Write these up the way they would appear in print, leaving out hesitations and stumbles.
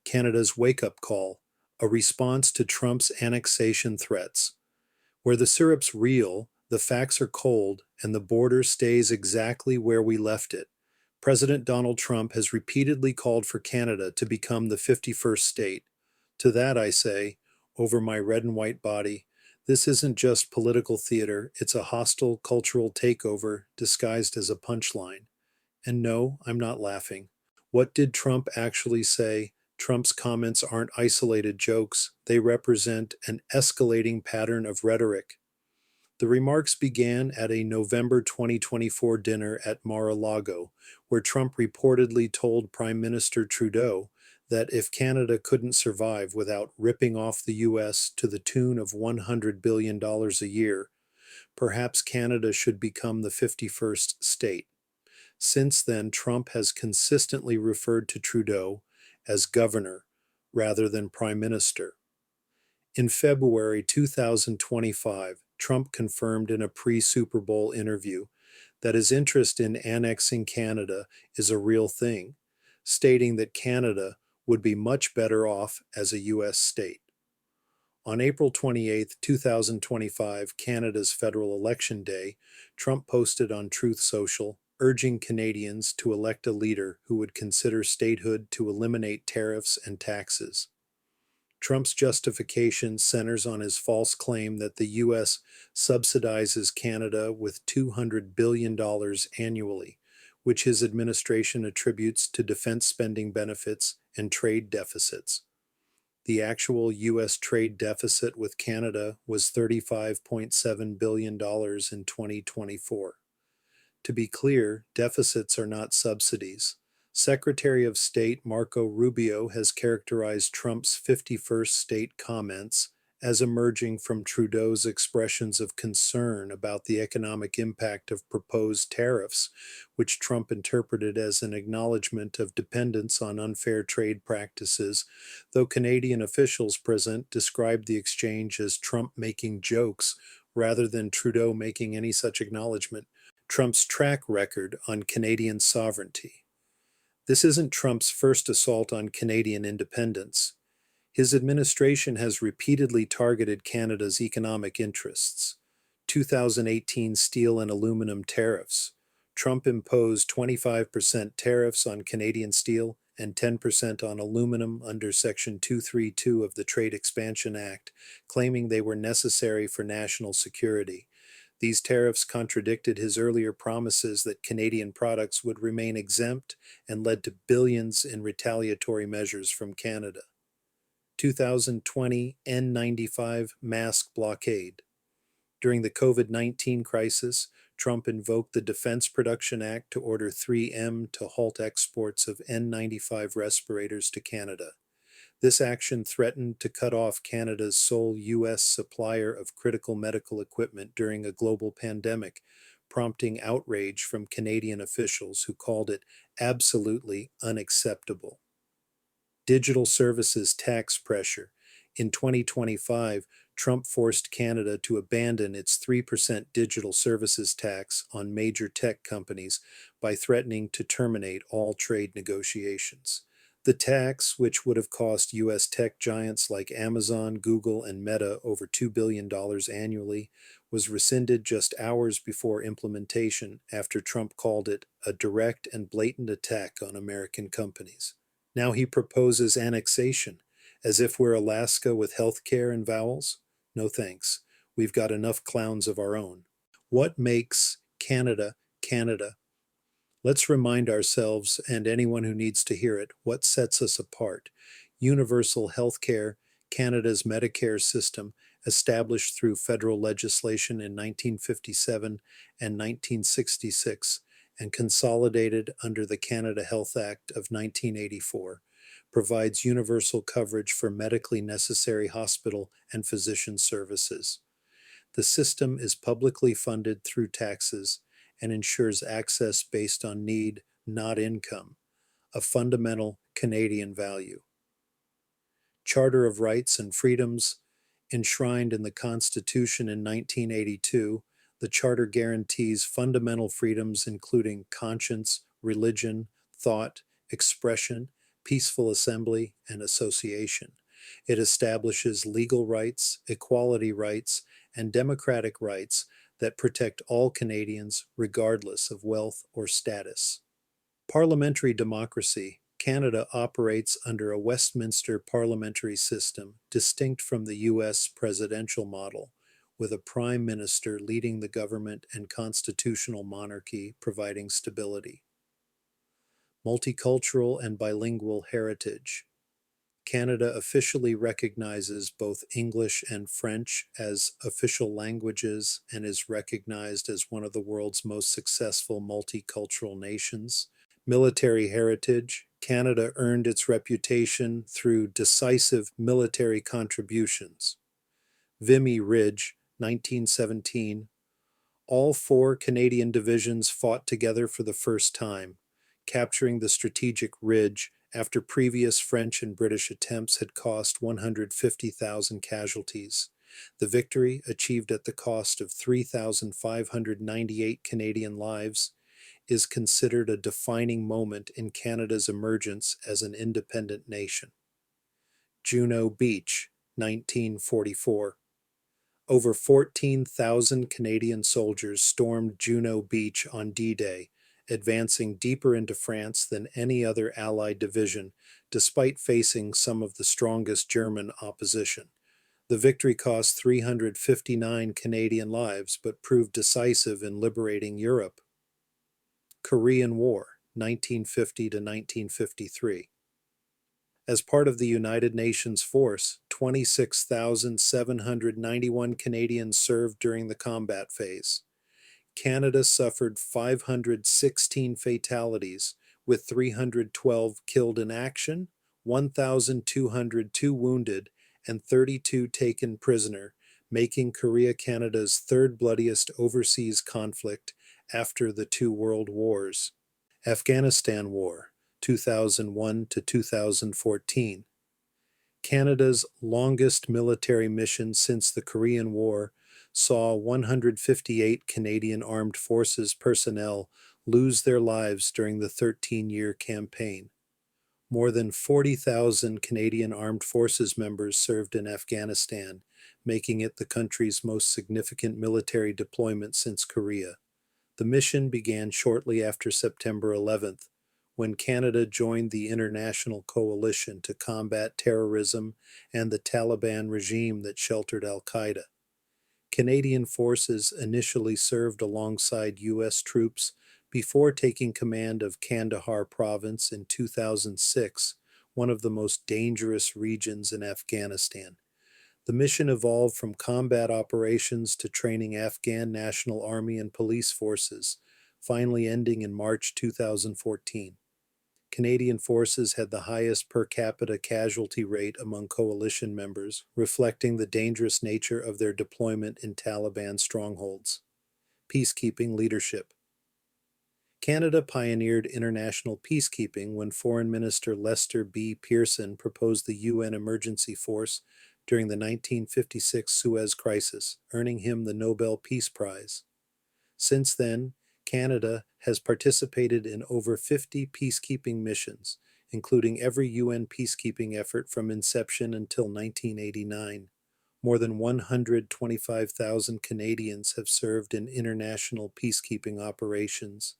Canada's wake-up call, a response to Trump's annexation threats. Where the syrup's real, the facts are cold, and the border stays exactly where we left it. President Donald Trump has repeatedly called for Canada to become the 51st state. To that I say, over my red and white body, this isn't just political theater, it's a hostile cultural takeover disguised as a punchline. And no, I'm not laughing. What did Trump actually say? Trump's comments aren't isolated jokes, they represent an escalating pattern of rhetoric. The remarks began at a November 2024 dinner at Mar-a-Lago, where Trump reportedly told Prime Minister Trudeau that if Canada couldn't survive without ripping off the U.S. to the tune of $100 billion a year, perhaps Canada should become the 51st state. Since then, Trump has consistently referred to Trudeau as governor rather than prime minister. In February 2025, Trump confirmed in a pre-Super Bowl interview that his interest in annexing Canada is a real thing, stating that Canada would be much better off as a U.S. state. On April 28, 2025, Canada's federal election day, Trump posted on Truth Social, urging Canadians to elect a leader who would consider statehood to eliminate tariffs and taxes. Trump's justification centers on his false claim that the U.S. subsidizes Canada with $200 billion annually, which his administration attributes to defense spending benefits and trade deficits. The actual U.S. trade deficit with Canada was $35.7 billion in 2024. To be clear, deficits are not subsidies. Secretary of State Marco Rubio has characterized Trump's 51st state comments as emerging from Trudeau's expressions of concern about the economic impact of proposed tariffs, which Trump interpreted as an acknowledgement of dependence on unfair trade practices, though Canadian officials present described the exchange as Trump making jokes rather than Trudeau making any such acknowledgement. Trump's track record on Canadian sovereignty. This isn't Trump's first assault on Canadian independence. His administration has repeatedly targeted Canada's economic interests. 2018 steel and aluminum tariffs. Trump imposed 25% tariffs on Canadian steel and 10% on aluminum under Section 232 of the Trade Expansion Act, claiming they were necessary for national security. These tariffs contradicted his earlier promises that Canadian products would remain exempt and led to billions in retaliatory measures from Canada. 2020 N95 mask blockade. During the COVID-19 crisis, Trump invoked the Defense Production Act to order 3M to halt exports of N95 respirators to Canada. This action threatened to cut off Canada's sole U.S. supplier of critical medical equipment during a global pandemic, prompting outrage from Canadian officials who called it absolutely unacceptable. Digital services tax pressure. In 2025, Trump forced Canada to abandon its 3% digital services tax on major tech companies by threatening to terminate all trade negotiations. The tax, which would have cost U.S. tech giants like Amazon, Google, and Meta over $2 billion annually, was rescinded just hours before implementation after Trump called it a direct and blatant attack on American companies. Now he proposes annexation, as if we're Alaska with health care and vowels? No thanks. We've got enough clowns of our own. What makes Canada, Canada? Let's remind ourselves, and anyone who needs to hear it, what sets us apart. Universal health care, Canada's Medicare system, established through federal legislation in 1957 and 1966, and consolidated under the Canada Health Act of 1984, provides universal coverage for medically necessary hospital and physician services. The system is publicly funded through taxes and ensures access based on need, not income, a fundamental Canadian value. Charter of Rights and Freedoms, enshrined in the Constitution in 1982, the Charter guarantees fundamental freedoms including conscience, religion, thought, expression, peaceful assembly and association. It establishes legal rights, equality rights, and democratic rights that protect all Canadians regardless of wealth or status. Parliamentary democracy. Canada operates under a Westminster parliamentary system distinct from the U.S. presidential model, with a Prime Minister leading the government and constitutional monarchy providing stability. Multicultural and bilingual heritage. Canada officially recognizes both English and French as official languages and is recognized as one of the world's most successful multicultural nations. Military heritage. Canada earned its reputation through decisive military contributions. Vimy Ridge, 1917. All 4 Canadian divisions fought together for the first time, capturing the strategic ridge after previous French and British attempts had cost 150,000 casualties. The victory, achieved at the cost of 3,598 Canadian lives, is considered a defining moment in Canada's emergence as an independent nation. Juno Beach, 1944. Over 14,000 Canadian soldiers stormed Juno Beach on D-Day, advancing deeper into France than any other Allied division, despite facing some of the strongest German opposition. The victory cost 359 Canadian lives, but proved decisive in liberating Europe. Korean War, 1950 to 1953. As part of the United Nations force, 26,791 Canadians served during the combat phase. Canada suffered 516 fatalities, with 312 killed in action, 1,202 wounded, and 32 taken prisoner, making Korea Canada's 3rd bloodiest overseas conflict after the 2 world wars. Afghanistan War, 2001 to 2014. Canada's longest military mission since the Korean War saw 158 Canadian Armed Forces personnel lose their lives during the 13-year campaign. More than 40,000 Canadian Armed Forces members served in Afghanistan, making it the country's most significant military deployment since Korea. The mission began shortly after September 11th, when Canada joined the international coalition to combat terrorism and the Taliban regime that sheltered al-Qaeda. Canadian forces initially served alongside U.S. troops before taking command of Kandahar province in 2006, one of the most dangerous regions in Afghanistan. The mission evolved from combat operations to training Afghan National Army and police forces, finally ending in March 2014. Canadian forces had the highest per capita casualty rate among coalition members, reflecting the dangerous nature of their deployment in Taliban strongholds. Peacekeeping leadership. Canada pioneered international peacekeeping when Foreign Minister Lester B. Pearson proposed the UN Emergency Force during the 1956 Suez Crisis, earning him the Nobel Peace Prize. Since then, Canada has participated in over 50 peacekeeping missions, including every UN peacekeeping effort from inception until 1989. More than 125,000 Canadians have served in international peacekeeping operations.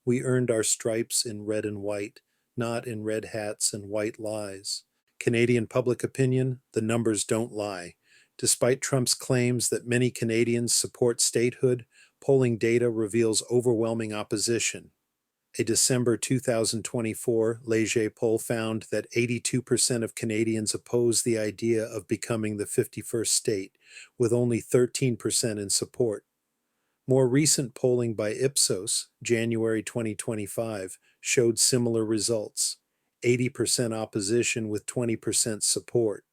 We earned our stripes in red and white, not in red hats and white lies. Canadian public opinion, the numbers don't lie. Despite Trump's claims that many Canadians support statehood, polling data reveals overwhelming opposition. A December 2024 Leger poll found that 82% of Canadians oppose the idea of becoming the 51st state, with only 13% in support. More recent polling by Ipsos, January 2025, showed similar results: 80% opposition with 20% support.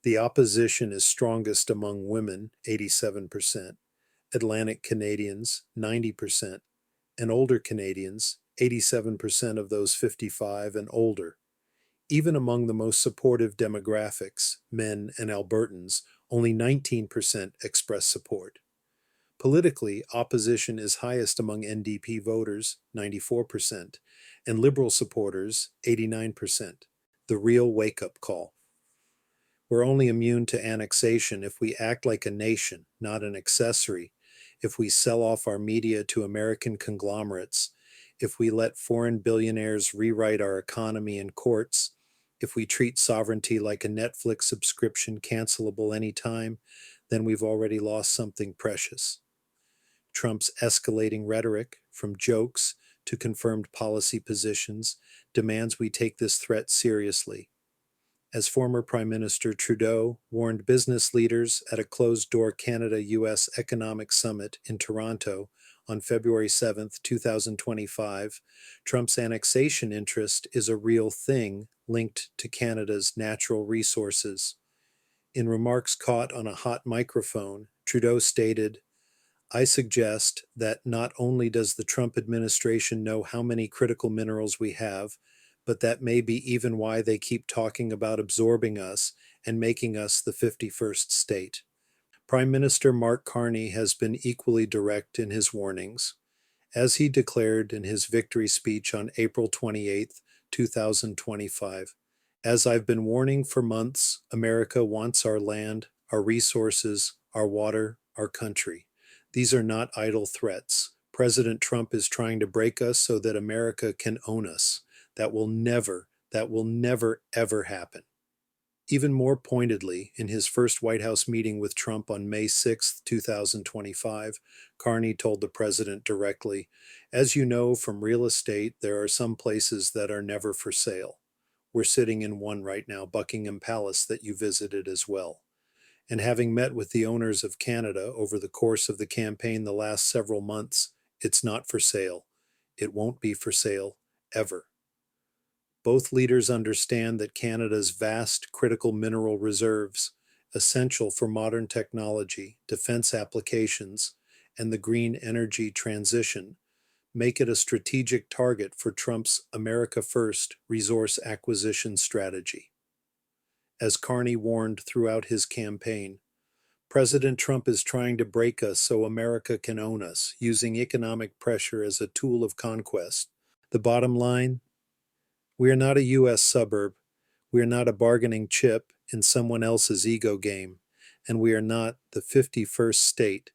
The opposition is strongest among women, 87%, Atlantic Canadians, 90%, and older Canadians, 87% of those 55 and older. Even among the most supportive demographics, men and Albertans, only 19% express support. Politically, opposition is highest among NDP voters, 94%, and Liberal supporters, 89%. The real wake-up call. We're only immune to annexation if we act like a nation, not an accessory, if we sell off our media to American conglomerates, if we let foreign billionaires rewrite our economy and courts, if we treat sovereignty like a Netflix subscription cancelable anytime, then we've already lost something precious. Trump's escalating rhetoric, from jokes to confirmed policy positions, demands we take this threat seriously. As former Prime Minister Trudeau warned business leaders at a closed-door Canada-US Economic Summit in Toronto on February 7, 2025, Trump's annexation interest is a real thing linked to Canada's natural resources. In remarks caught on a hot microphone, Trudeau stated, "I suggest that not only does the Trump administration know how many critical minerals we have, but that may be even why they keep talking about absorbing us and making us the 51st state." Prime Minister Mark Carney has been equally direct in his warnings. As he declared in his victory speech on April 28, 2025, "As I've been warning for months, America wants our land, our resources, our water, our country. These are not idle threats. President Trump is trying to break us so that America can own us. That will never, ever happen." Even more pointedly, in his first White House meeting with Trump on May 6, 2025, Carney told the president directly, "As you know from real estate, there are some places that are never for sale. We're sitting in one right now, Buckingham Palace, that you visited as well. And having met with the owners of Canada over the course of the campaign the last several months, it's not for sale. It won't be for sale, ever." Both leaders understand that Canada's vast critical mineral reserves, essential for modern technology, defense applications, and the green energy transition, make it a strategic target for Trump's America First resource acquisition strategy. As Carney warned throughout his campaign, President Trump is trying to break us so America can own us, using economic pressure as a tool of conquest. The bottom line? We are not a U.S. suburb, we are not a bargaining chip in someone else's ego game, and we are not the 51st state.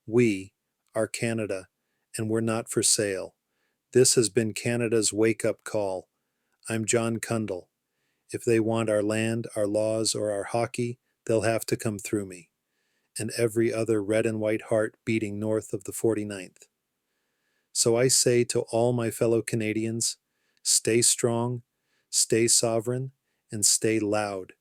We are Canada, and we're not for sale. This has been Canada's wake-up call. I'm John Cundle. If they want our land, our laws, or our hockey, they'll have to come through me, and every other red and white heart beating north of the 49th. So I say to all my fellow Canadians, stay strong, stay sovereign, and stay loud.